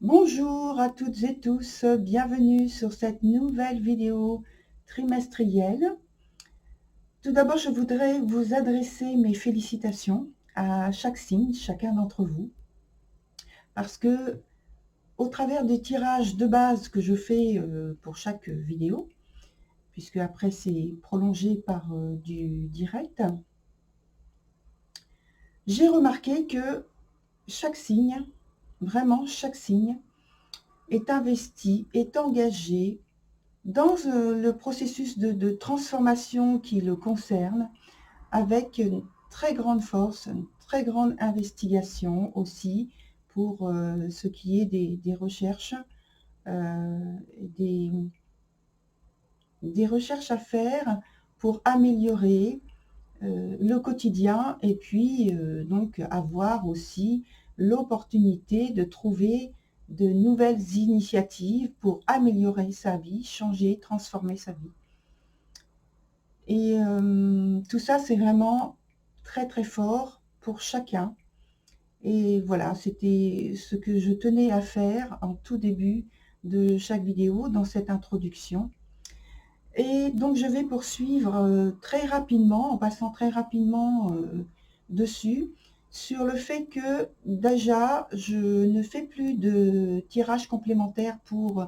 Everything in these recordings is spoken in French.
Bonjour à toutes et tous, bienvenue sur cette nouvelle vidéo trimestrielle. Tout d'abord, je voudrais vous adresser mes félicitations à chaque signe, chacun d'entre vous, parce que au travers des tirages de base que je fais pour chaque vidéo, puisque après c'est prolongé par du direct, j'ai remarqué que chaque signe, vraiment chaque signe, est investi, est engagé dans le processus de transformation qui le concerne, avec une très grande force, une très grande investigation aussi pour ce qui est des recherches, euh, des, des recherches à faire pour améliorer le quotidien et puis donc avoir aussi l'opportunité de trouver de nouvelles initiatives pour améliorer sa vie, changer, transformer sa vie. Et tout ça, c'est vraiment très très fort pour chacun. Et voilà, c'était ce que je tenais à faire en tout début de chaque vidéo dans cette introduction. Et donc je vais poursuivre très rapidement, en passant très rapidement dessus, sur le fait que déjà je ne fais plus de tirage complémentaire pour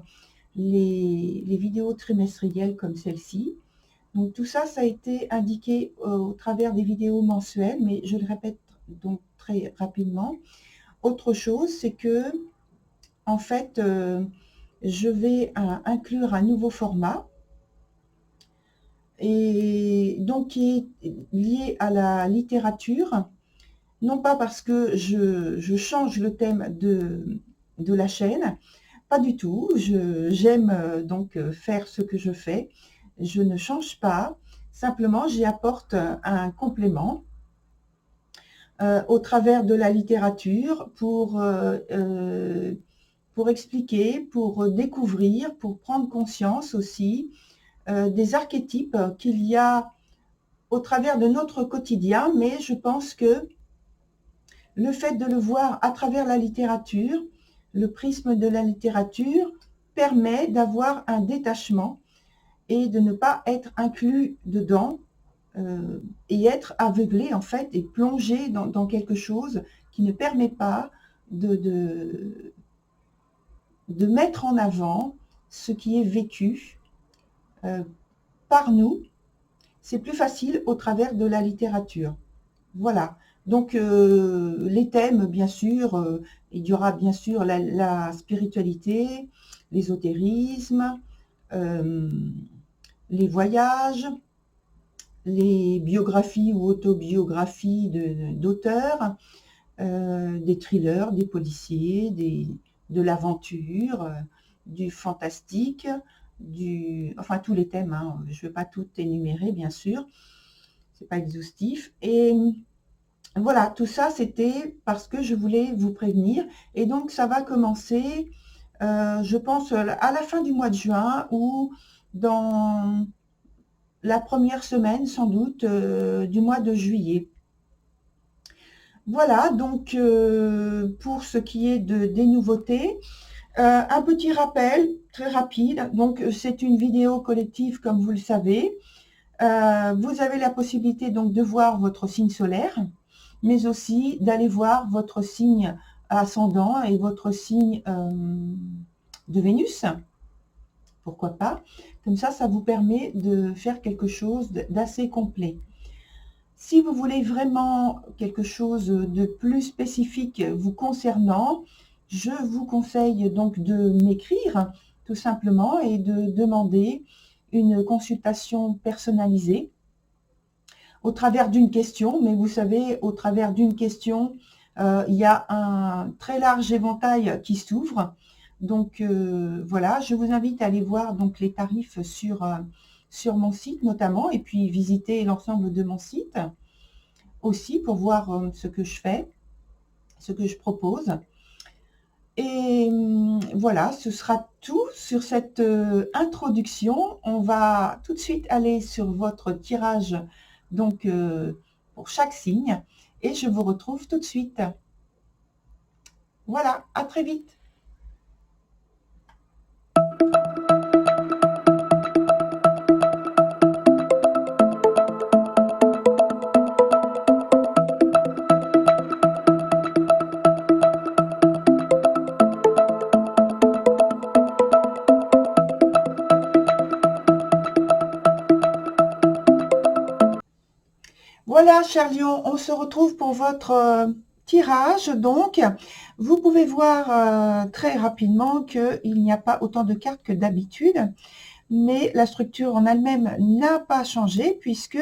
les vidéos trimestrielles comme celle-ci. Donc tout ça, ça a été indiqué au travers des vidéos mensuelles, mais je le répète donc très rapidement. Autre chose, c'est que en fait, je vais inclure un nouveau format et donc qui est lié à la littérature, non pas parce que je change le thème de la chaîne, pas du tout. J'aime donc faire ce que je fais. Je ne change pas. Simplement, j'y apporte un complément au travers de la littérature pour expliquer, pour découvrir, pour prendre conscience aussi des archétypes qu'il y a au travers de notre quotidien, mais je pense que le fait de le voir à travers la littérature, le prisme de la littérature, permet d'avoir un détachement et de ne pas être inclus dedans et être aveuglé en fait et plongé dans quelque chose qui ne permet pas de mettre en avant ce qui est vécu euh, par nous. C'est plus facile au travers de la littérature. Voilà. Donc les thèmes, bien sûr, il y aura bien sûr la spiritualité, l'ésotérisme, euh, les voyages, les biographies ou autobiographies d'auteurs, des thrillers, des policiers, de l'aventure, du fantastique, enfin tous les thèmes, hein. Je ne vais pas tout énumérer, bien sûr, c'est pas exhaustif. Et voilà, tout ça, c'était parce que je voulais vous prévenir. Et donc, ça va commencer, je pense, à la fin du mois de juin ou dans la première semaine, sans doute, du mois de juillet. Voilà, donc pour ce qui est des nouveautés, un petit rappel très rapide. Donc, c'est une vidéo collective, comme vous le savez. Vous avez la possibilité donc de voir votre signe solaire, mais aussi d'aller voir votre signe ascendant et votre signe de Vénus. Pourquoi pas? Comme ça vous permet de faire quelque chose d'assez complet. Si vous voulez vraiment quelque chose de plus spécifique vous concernant, je vous conseille donc de m'écrire tout simplement et de demander une consultation personnalisée au travers d'une question. Mais vous savez, au travers d'une question, il y a un très large éventail qui s'ouvre. Donc voilà, je vous invite à aller voir donc les tarifs sur mon site notamment, et puis visiter l'ensemble de mon site aussi pour voir ce que je fais, ce que je propose. Et voilà, ce sera tout sur cette introduction. On va tout de suite aller sur votre tirage donc pour chaque signe et je vous retrouve tout de suite. Voilà, à très vite. Voilà, cher Lion, on se retrouve pour votre tirage. Donc, vous pouvez voir très rapidement qu'il n'y a pas autant de cartes que d'habitude, mais la structure en elle-même n'a pas changé puisque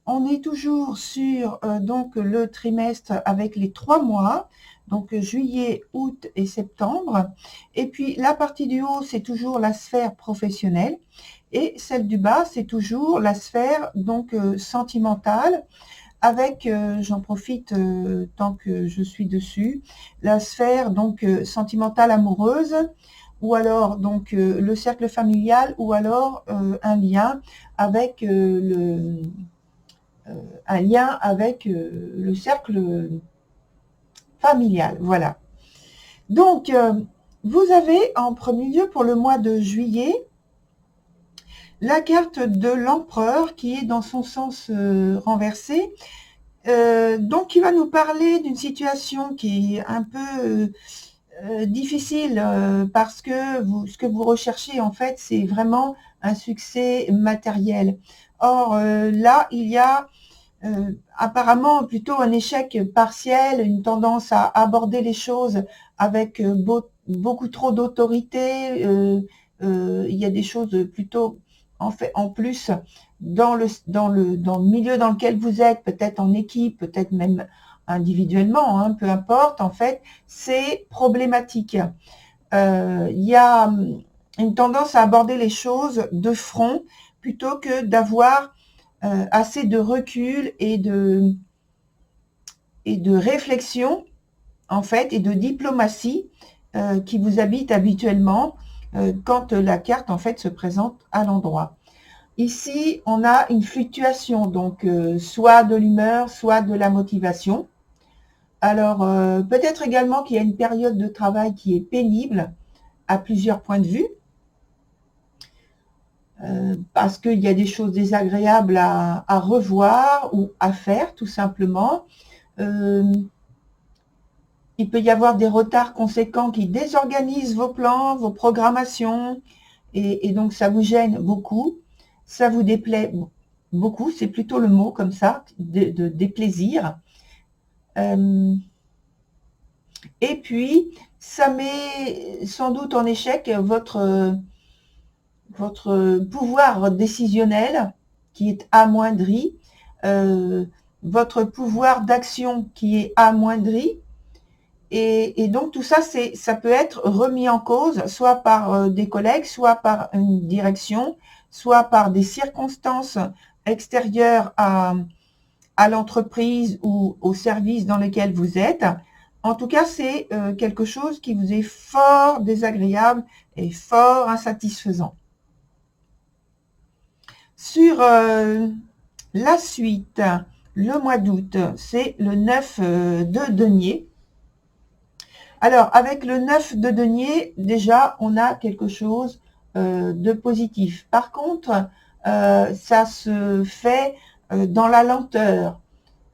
on est toujours sur donc le trimestre avec les 3 mois, donc juillet, août et septembre. Et puis la partie du haut, c'est toujours la sphère professionnelle. Et celle du bas, c'est toujours la sphère donc sentimentale, avec, j'en profite tant que je suis dessus, la sphère donc sentimentale amoureuse, ou alors donc le cercle familial, ou alors un lien avec le cercle familial. Voilà. Donc, vous avez en premier lieu pour le mois de juillet la carte de l'empereur qui est dans son sens renversé, donc qui va nous parler d'une situation qui est un peu difficile parce que ce que vous recherchez en fait, c'est vraiment un succès matériel. Or là, il y a apparemment plutôt un échec partiel, une tendance à aborder les choses avec beaucoup trop d'autorité. Il y a des choses plutôt en plus dans le milieu dans lequel vous êtes, peut-être en équipe, peut-être même individuellement, hein, peu importe, en fait, c'est problématique. Il y a une tendance à aborder les choses de front plutôt que d'avoir assez de recul et de réflexion, en fait, et de diplomatie qui vous habite habituellement quand la carte, en fait, se présente à l'endroit. Ici, on a une fluctuation, donc soit de l'humeur, soit de la motivation. Alors, peut-être également qu'il y a une période de travail qui est pénible à plusieurs points de vue, parce qu'il y a des choses désagréables à revoir ou à faire, tout simplement. Il peut y avoir des retards conséquents qui désorganisent vos plans, vos programmations, et donc ça vous gêne beaucoup, ça vous déplaît beaucoup, c'est plutôt le mot comme ça, de déplaisir. Et puis, ça met sans doute en échec votre pouvoir décisionnel qui est amoindri, votre pouvoir d'action qui est amoindri. Et donc, tout ça, ça peut être remis en cause, soit par des collègues, soit par une direction, soit par des circonstances extérieures à l'entreprise ou au service dans lequel vous êtes. En tout cas, c'est quelque chose qui vous est fort désagréable et fort insatisfaisant. Sur la suite, le mois d'août, c'est le 9 de denier. Alors, avec le 9 de denier, déjà, on a quelque chose de positif. Par contre, ça se fait dans la lenteur.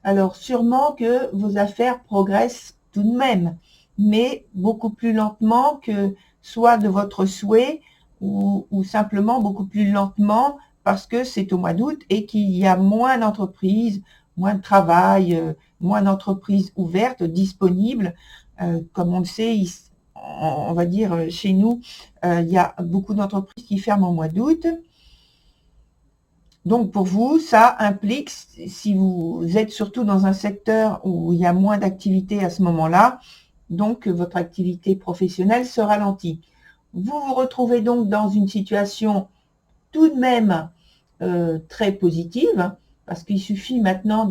Alors, sûrement que vos affaires progressent tout de même, mais beaucoup plus lentement que soit de votre souhait ou simplement beaucoup plus lentement parce que c'est au mois d'août et qu'il y a moins d'entreprises, moins de travail, moins d'entreprises ouvertes, disponibles. Comme on le sait, on va dire chez nous, il y a beaucoup d'entreprises qui ferment au mois d'août. Donc pour vous, ça implique, si vous êtes surtout dans un secteur où il y a moins d'activité à ce moment-là, donc votre activité professionnelle se ralentit. Vous vous retrouvez donc dans une situation tout de même très positive, parce qu'il suffit maintenant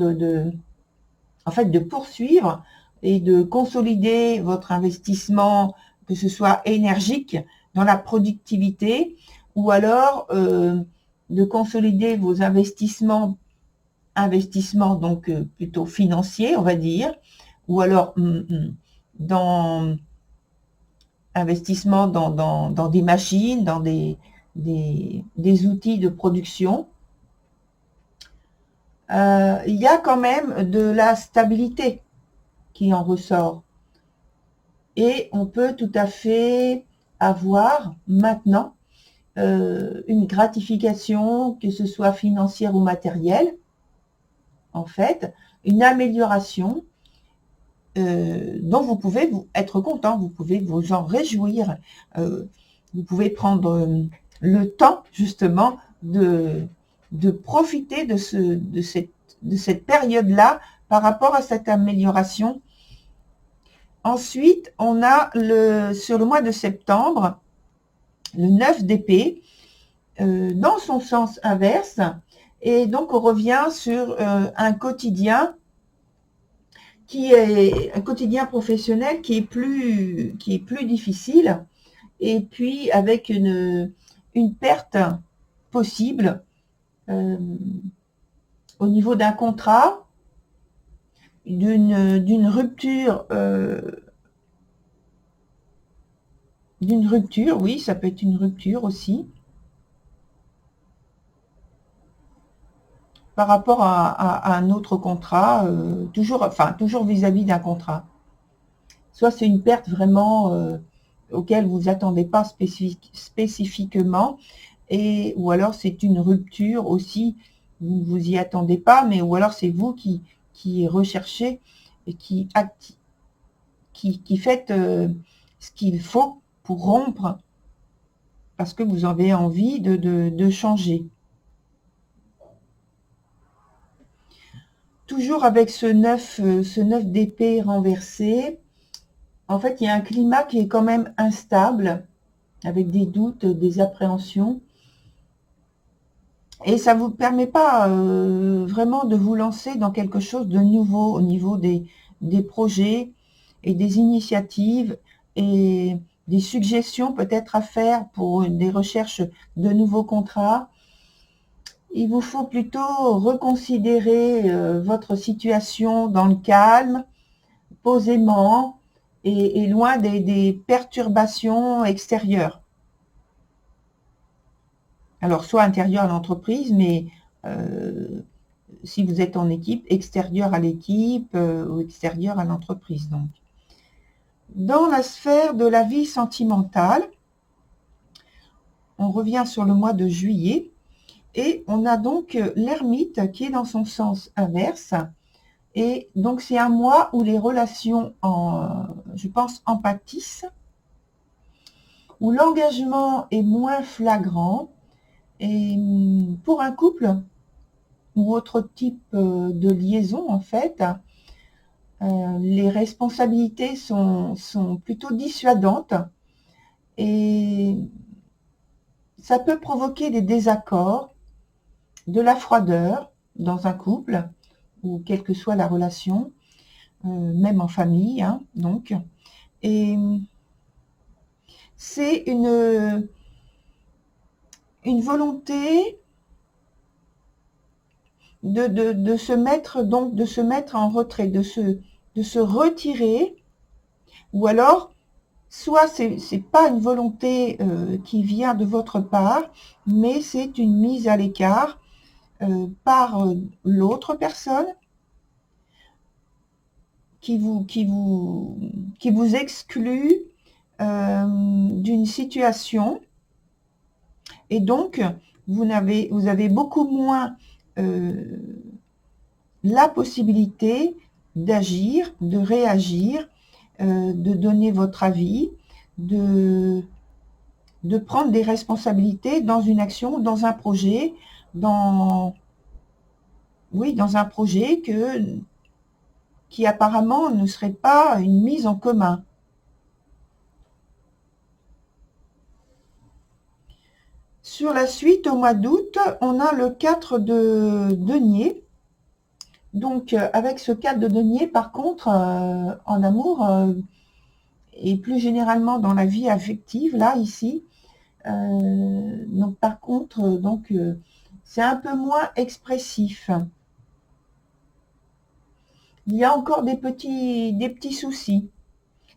en fait, de poursuivre et de consolider votre investissement, que ce soit énergique, dans la productivité, ou alors de consolider vos investissements donc plutôt financiers, on va dire, ou alors investissement dans des machines, dans des outils de production. Il y a quand même de la stabilité qui en ressort. Et on peut tout à fait avoir maintenant une gratification, que ce soit financière ou matérielle, en fait, une amélioration dont vous pouvez être content, vous pouvez vous en réjouir. Vous pouvez prendre le temps justement de profiter de cette période-là par rapport à cette amélioration. Ensuite, on a sur le mois de septembre, le 9 d'épée, dans son sens inverse, et donc on revient sur un quotidien qui est un quotidien professionnel qui est plus difficile, et puis avec une perte possible au niveau d'un contrat, d'une rupture, oui, ça peut être une rupture aussi, par rapport à un autre contrat, toujours vis-à-vis d'un contrat. Soit c'est une perte vraiment auquel vous attendez pas spécifiquement, ou alors c'est une rupture aussi, vous ne vous y attendez pas, mais ou alors c'est vous qui recherchez et qui faites ce qu'il faut pour rompre, parce que vous avez envie de changer. Toujours avec ce 9 d'épée renversé, en fait, il y a un climat qui est quand même instable, avec des doutes, des appréhensions. Et ça ne vous permet pas vraiment de vous lancer dans quelque chose de nouveau au niveau des projets et des initiatives et des suggestions peut-être à faire pour des recherches de nouveaux contrats. Il vous faut plutôt reconsidérer votre situation dans le calme, posément, et loin des perturbations extérieures. Alors, soit intérieures à l'entreprise, mais si vous êtes en équipe, extérieure à l'équipe ou extérieure à l'entreprise. Donc, dans la sphère de la vie sentimentale, on revient sur le mois de juillet, et on a donc l'ermite qui est dans son sens inverse. Et donc, c'est un mois où les relations, je pense, en pâtissent, où l'engagement est moins flagrant. Et pour un couple ou autre type de liaison, en fait, les responsabilités sont plutôt dissuadantes, et ça peut provoquer des désaccords, de la froideur dans un couple, ou quelle que soit la relation, même en famille, hein, donc. Et c'est une volonté de se mettre en retrait, de se retirer, ou alors, soit c'est pas une volonté qui vient de votre part, mais c'est une mise à l'écart par l'autre personne qui vous exclut d'une situation, et donc vous avez beaucoup moins la possibilité d'agir, de réagir, de donner votre avis, de prendre des responsabilités dans une action, dans un projet, dans un projet qui apparemment ne serait pas une mise en commun. Sur la suite, au mois d'août, on a le 4 de denier. Donc, avec ce 4 de denier, par contre, en amour, et plus généralement dans la vie affective, là, ici, donc par contre, c'est un peu moins expressif. Il y a encore des petits soucis.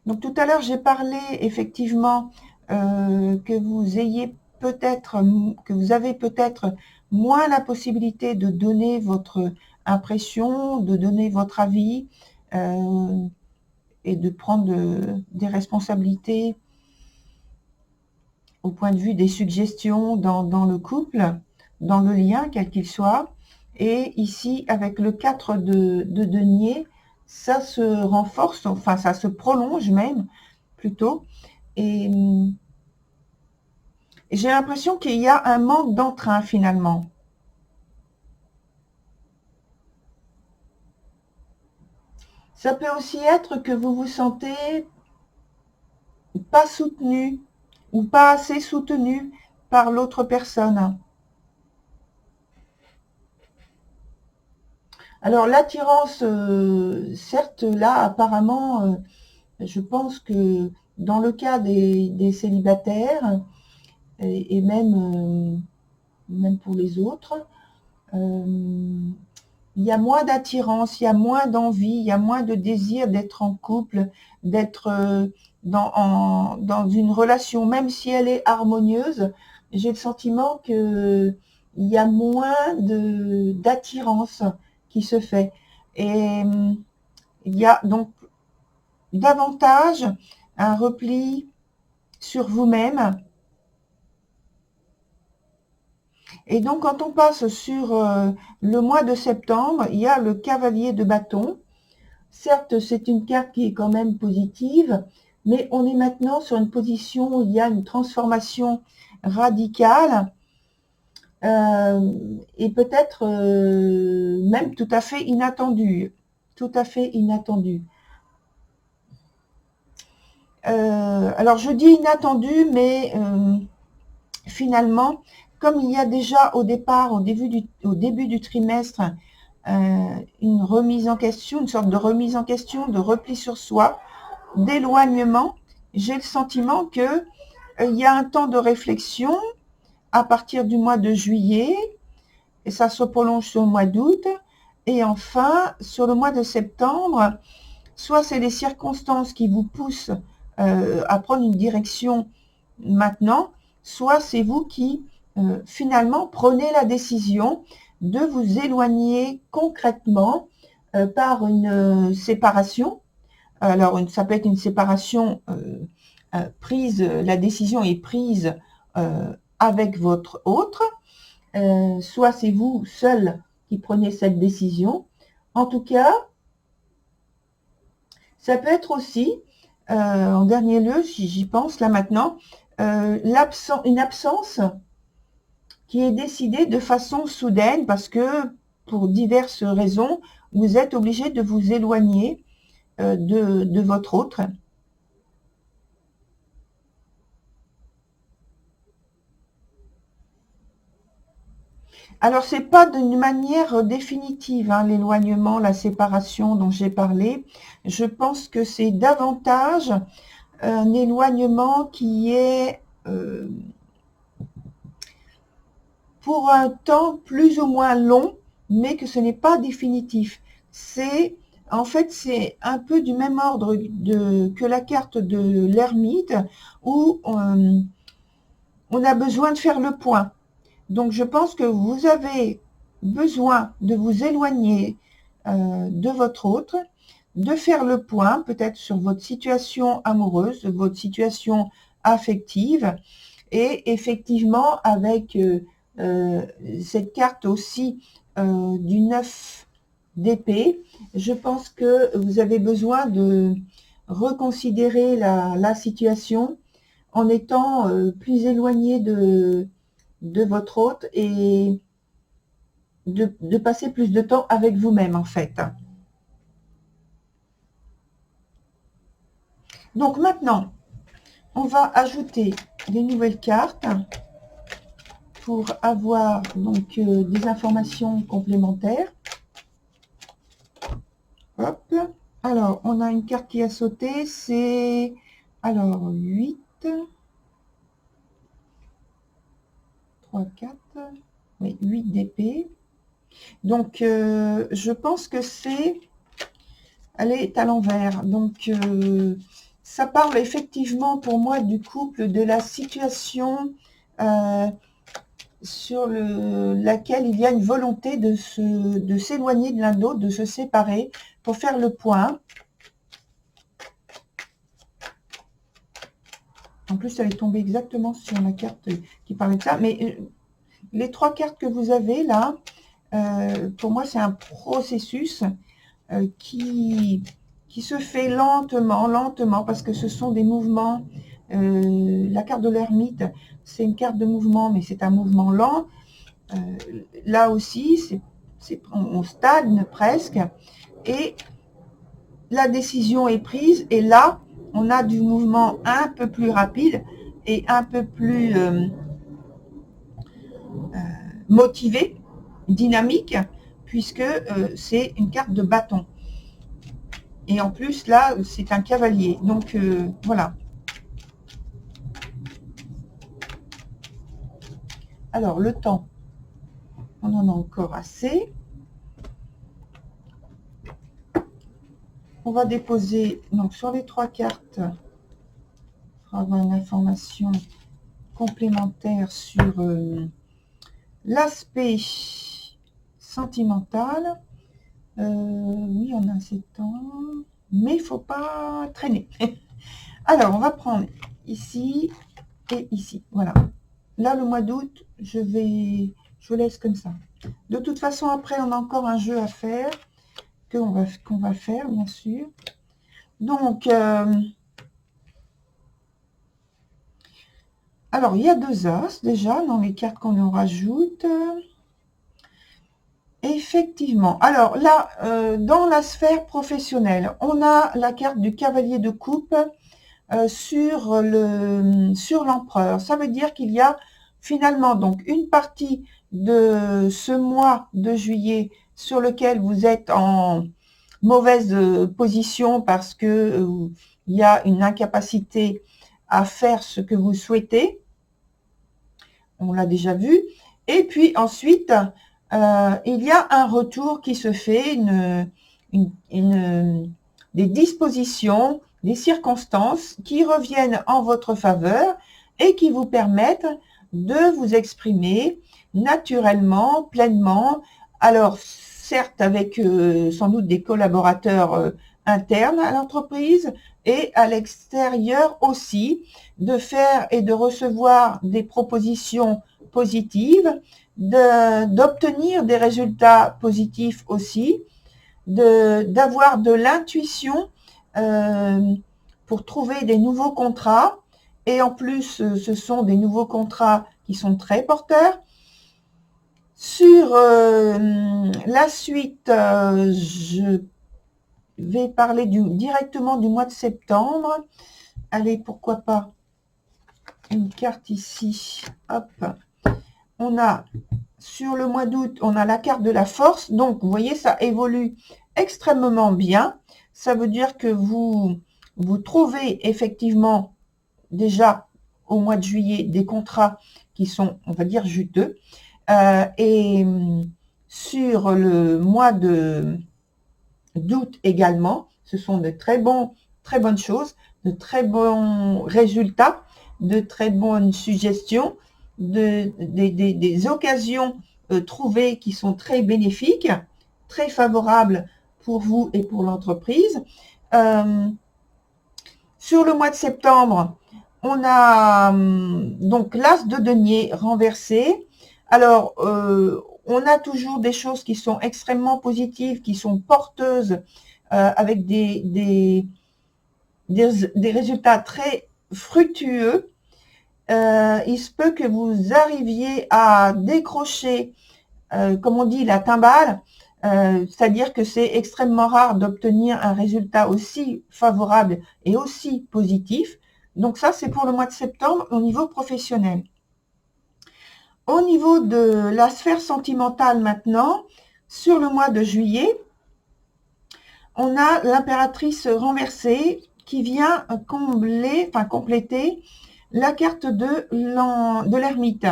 Donc tout à l'heure, j'ai parlé effectivement que vous avez peut-être moins la possibilité de donner votre impression, de donner votre avis et de prendre des responsabilités au point de vue des suggestions dans le couple, dans le lien, quel qu'il soit. Et ici, avec le 4 de denier, ça se renforce, enfin ça se prolonge même, plutôt. Et j'ai l'impression qu'il y a un manque d'entrain finalement. Ça peut aussi être que vous vous sentez pas soutenu ou pas assez soutenu par l'autre personne. Alors l'attirance, certes, là, apparemment, je pense que dans le cas des célibataires, et même pour les autres, il y a moins d'attirance, il y a moins d'envie, il y a moins de désir d'être en couple, d'être dans une relation, même si elle est harmonieuse. J'ai le sentiment qu'il y a moins d'attirance qui se fait. Et il y a donc davantage un repli sur vous-même. Et donc, quand on passe sur le mois de septembre, il y a le cavalier de bâton. Certes, c'est une carte qui est quand même positive, mais on est maintenant sur une position où il y a une transformation radicale et peut-être même tout à fait inattendue. Tout à fait inattendue. Alors, je dis inattendu, mais finalement, comme il y a déjà au départ, au début du trimestre, une remise en question, une sorte de remise en question, de repli sur soi, d'éloignement, j'ai le sentiment que il y a un temps de réflexion à partir du mois de juillet, et ça se prolonge sur le mois d'août, et enfin, sur le mois de septembre, soit c'est les circonstances qui vous poussent à prendre une direction maintenant, soit c'est vous qui finalement prenez la décision de vous éloigner concrètement par une séparation. Alors, ça peut être une séparation prise, la décision est prise avec votre autre, soit c'est vous seul qui prenez cette décision. En tout cas, ça peut être aussi, en dernier lieu, j'y pense là maintenant, une absence qui est décidée de façon soudaine parce que pour diverses raisons, vous êtes obligé de vous éloigner de votre autre. Alors, c'est pas d'une manière définitive, hein, l'éloignement, la séparation dont j'ai parlé. Je pense que c'est davantage un éloignement qui est pour un temps plus ou moins long, mais que ce n'est pas définitif. En fait, c'est un peu du même ordre que la carte de l'ermite, où on a besoin de faire le point. Donc, je pense que vous avez besoin de vous éloigner de votre autre, de faire le point peut-être sur votre situation amoureuse, votre situation affective, et effectivement avec cette carte aussi du 9 d'épée, je pense que vous avez besoin de reconsidérer la situation en étant plus éloigné de votre hôte et de passer plus de temps avec vous-même en fait. Donc maintenant, on va ajouter des nouvelles cartes pour avoir donc des informations complémentaires. Hop. Alors, on a une carte qui a sauté, c'est alors 8, 3, 4, oui, 8 d'épée. Donc, je pense que elle est à l'envers. Donc, ça parle effectivement pour moi du couple, de la situation sur laquelle il y a une volonté de s'éloigner de l'un de l'autre, de se séparer pour faire le point. En plus, elle est tombée exactement sur la carte qui parlait de ça. Mais les trois cartes que vous avez là, Pour moi, c'est un processus qui se fait lentement, lentement, parce que ce sont des mouvements. La carte de l'ermite, c'est une carte de mouvement, mais c'est un mouvement lent. Là aussi, on stagne presque, et la décision est prise, et là, on a du mouvement un peu plus rapide et un peu plus motivé, dynamique, puisque c'est une carte de bâton. Et en plus, là, c'est un cavalier. Donc, voilà. Alors, le temps, on en a encore assez. On va déposer donc sur les 3 cartes pour avoir une information complémentaire sur l'aspect sentimental. Oui, on a assez de temps, mais il ne faut pas traîner. Alors, on va prendre ici et ici. Voilà. Là, le mois d'août, je laisse comme ça. De toute façon, après, on a encore un jeu à faire, qu'on va faire, bien sûr. Donc, alors, il y a 2 as, déjà, dans les cartes qu'on en rajoute. Effectivement. Alors, là, dans la sphère professionnelle, on a la carte du cavalier de coupe sur l'empereur. Ça veut dire qu'il y a finalement donc une partie de ce mois de juillet sur lequel vous êtes en mauvaise position parce que il y a une incapacité à faire ce que vous souhaitez. On l'a déjà vu. Et puis ensuite, il y a un retour qui se fait, des dispositions, des circonstances qui reviennent en votre faveur et qui vous permettent de vous exprimer naturellement, pleinement. Alors, certes, avec sans doute des collaborateurs internes à l'entreprise et à l'extérieur aussi, de faire et de recevoir des propositions positives, d'obtenir des résultats positifs aussi, d'avoir de l'intuition pour trouver des nouveaux contrats. Et en plus, ce sont des nouveaux contrats qui sont très porteurs. Sur la suite, je vais parler directement du mois de septembre. Allez, pourquoi pas une carte ici. Hop. On a, sur le mois d'août, on a la carte de la force. Donc, vous voyez, ça évolue extrêmement bien. Ça veut dire que vous trouvez effectivement déjà au mois de juillet des contrats qui sont, on va dire, juteux. Et sur le mois d'août également, ce sont de très bonnes choses, de très bons résultats, de très bonnes suggestions, des occasions trouvées qui sont très bénéfiques, très favorables pour vous et pour l'entreprise. Sur le mois de septembre, on a donc l'as de denier renversé. Alors, on a toujours des choses qui sont extrêmement positives, qui sont porteuses, avec des résultats très fructueux. Il se peut que vous arriviez à décrocher, comme on dit, la timbale, c'est-à-dire que c'est extrêmement rare d'obtenir un résultat aussi favorable et aussi positif. Donc ça, c'est pour le mois de septembre au niveau professionnel. Au niveau de la sphère sentimentale maintenant, sur le mois de juillet, on a l'impératrice renversée qui vient compléter la carte de l'ermite.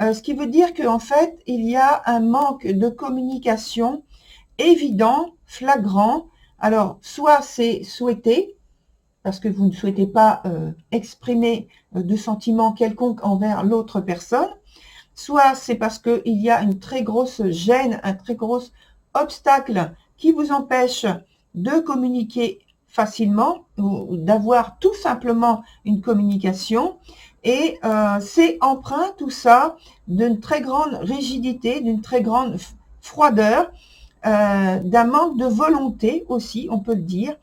Ce qui veut dire qu'en fait, il y a un manque de communication évident, flagrant. Alors, soit c'est souhaité, parce que vous ne souhaitez pas exprimer de sentiments quelconques envers l'autre personne, soit c'est parce qu'il y a une très grosse gêne, un très gros obstacle qui vous empêche de communiquer facilement ou d'avoir tout simplement une communication. Et c'est empreint tout ça d'une très grande rigidité, d'une très grande froideur, d'un manque de volonté aussi, on peut le dire,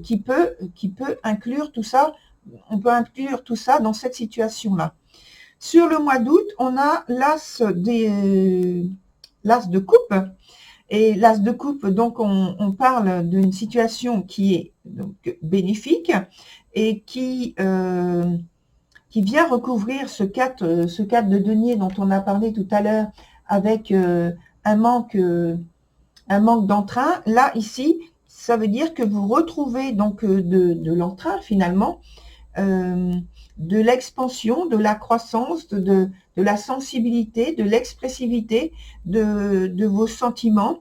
qui peut inclure tout ça. On peut inclure tout ça dans cette situation-là. Sur le mois d'août, on a l'as de coupe. Et l'as de coupe, donc on parle d'une situation qui est donc bénéfique et qui vient recouvrir ce 4 de denier dont on a parlé tout à l'heure, avec un manque d'entrain. Là, ici, ça veut dire que vous retrouvez donc de l'entrain finalement, de l'expansion, de la croissance, de la sensibilité, de l'expressivité de vos sentiments.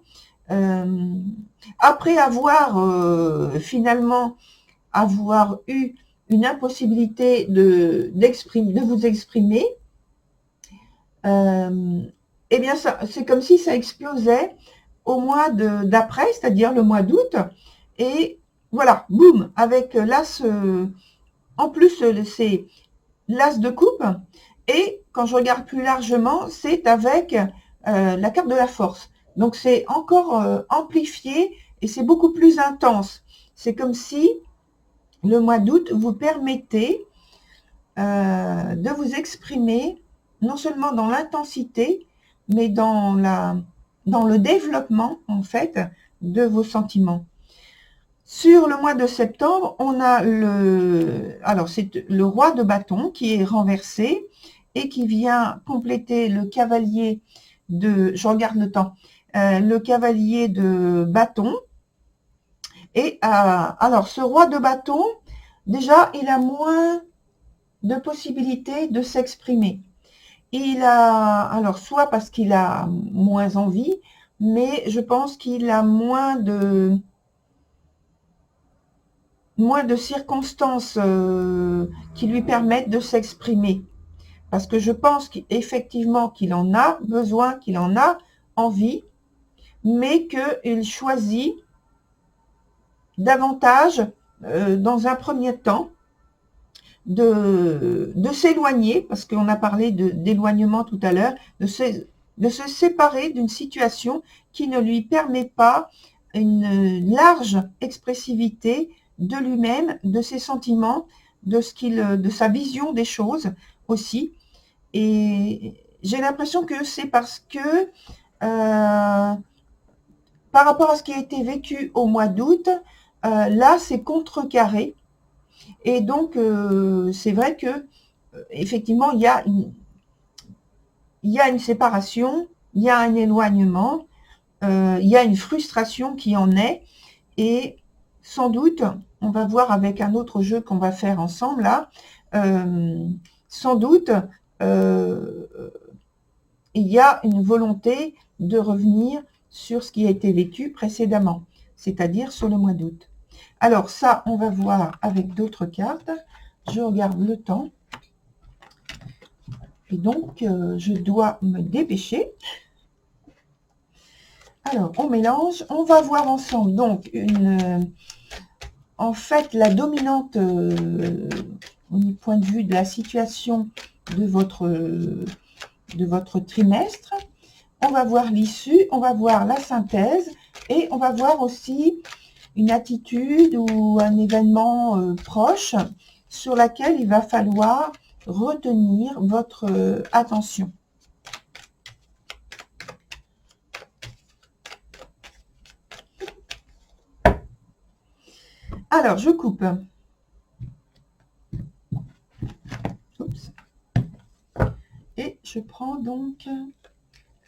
Après avoir finalement eu une impossibilité de vous exprimer, eh bien c'est comme si ça explosait au mois d'après, c'est-à-dire le mois d'août, et voilà, boum, avec l'as, en plus c'est l'as de coupe, et quand je regarde plus largement, c'est avec la carte de la force. Donc c'est encore amplifié et c'est beaucoup plus intense. C'est comme si le mois d'août vous permettait de vous exprimer non seulement dans l'intensité, mais dans le développement en fait de vos sentiments. Sur le mois de septembre, on a c'est le roi de bâton qui est renversé et qui vient compléter le cavalier je regarde le temps, le cavalier de bâton. Et alors, ce roi de bâton, déjà, il a moins de possibilités de s'exprimer. Alors, soit parce qu'il a moins envie, mais je pense qu'il a moins de circonstances qui lui permettent de s'exprimer. Parce que je pense qu'effectivement qu'il en a besoin, qu'il en a envie, mais qu'il choisit davantage, dans un premier temps, de s'éloigner, parce qu'on a parlé d'éloignement tout à l'heure, de se séparer d'une situation qui ne lui permet pas une large expressivité de lui-même, de ses sentiments, de sa vision des choses aussi. Et j'ai l'impression que c'est parce que par rapport à ce qui a été vécu au mois d'août, là c'est contrecarré. Et donc c'est vrai que effectivement il y a une séparation, il y a un éloignement, il y a une frustration qui en est, et sans doute, on va voir avec un autre jeu qu'on va faire ensemble là, sans doute il y a une volonté de revenir sur ce qui a été vécu précédemment, c'est-à-dire sur le mois d'août. Alors ça, on va voir avec d'autres cartes. Je regarde le temps. Et donc, je dois me dépêcher. Alors, on mélange. On va voir ensemble, donc, en fait, la dominante au point de vue de la situation de votre trimestre. On va voir l'issue, on va voir la synthèse, et on va voir aussi une attitude ou un événement proche sur laquelle il va falloir retenir votre attention. Alors, je coupe. Oups. Et je prends donc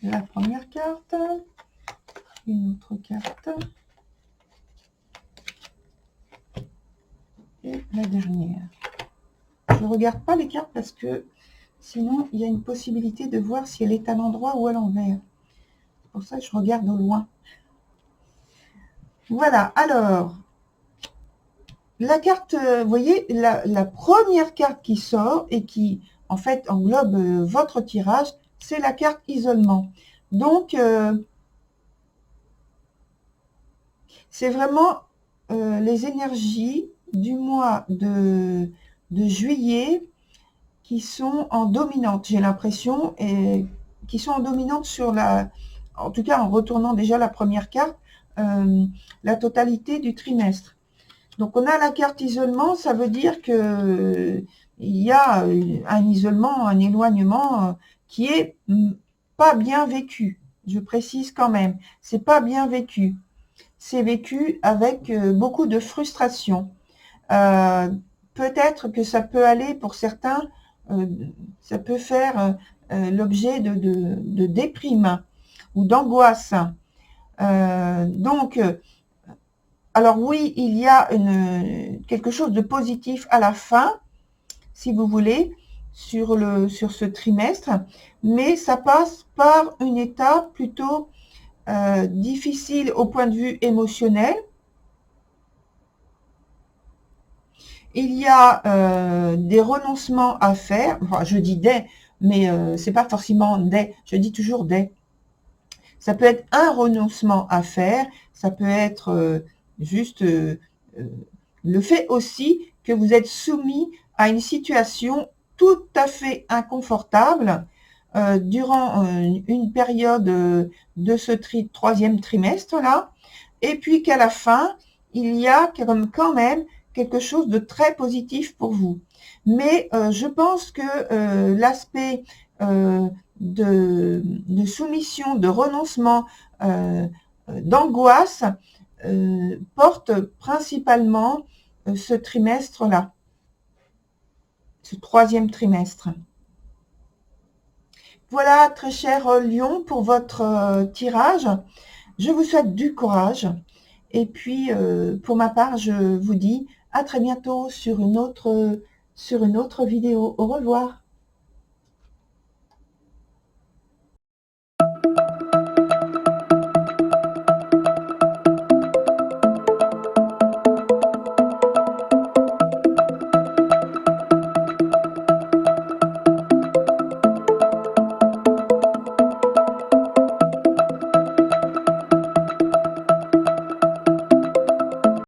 la première carte, une autre carte, et la dernière. Je ne regarde pas les cartes parce que sinon il y a une possibilité de voir si elle est à l'endroit ou à l'envers. C'est pour ça que je regarde au loin. Voilà, alors, la carte, vous voyez, la première carte qui sort et qui, en fait, englobe votre tirage, c'est la carte isolement. Donc, c'est vraiment les énergies du mois de juillet qui sont en dominante, j'ai l'impression, et qui sont en dominante en tout cas en retournant déjà la première carte, la totalité du trimestre. Donc on a la carte isolement, ça veut dire que il y a un isolement, un éloignement qui est pas bien vécu. Je précise quand même, c'est pas bien vécu. C'est vécu avec beaucoup de frustration. Peut-être que ça peut aller pour certains, ça peut faire l'objet de déprime ou d'angoisse. Donc, alors oui, il y a quelque chose de positif à la fin, si vous voulez, sur ce trimestre, mais ça passe par une étape plutôt difficile au point de vue émotionnel. Il y a des renoncements à faire, enfin je dis des, mais c'est pas forcément des, je dis toujours des. Ça peut être un renoncement à faire, ça peut être juste le fait aussi que vous êtes soumis à une situation tout à fait inconfortable durant une période de ce troisième trimestre-là, et puis qu'à la fin, il y a quand même quelque chose de très positif pour vous. Mais je pense que l'aspect de soumission, de renoncement, d'angoisse porte principalement ce trimestre-là, ce troisième trimestre. Voilà, très cher Lion, pour votre tirage. Je vous souhaite du courage. Et puis, pour ma part, je vous dis à très bientôt sur une autre vidéo. Au revoir.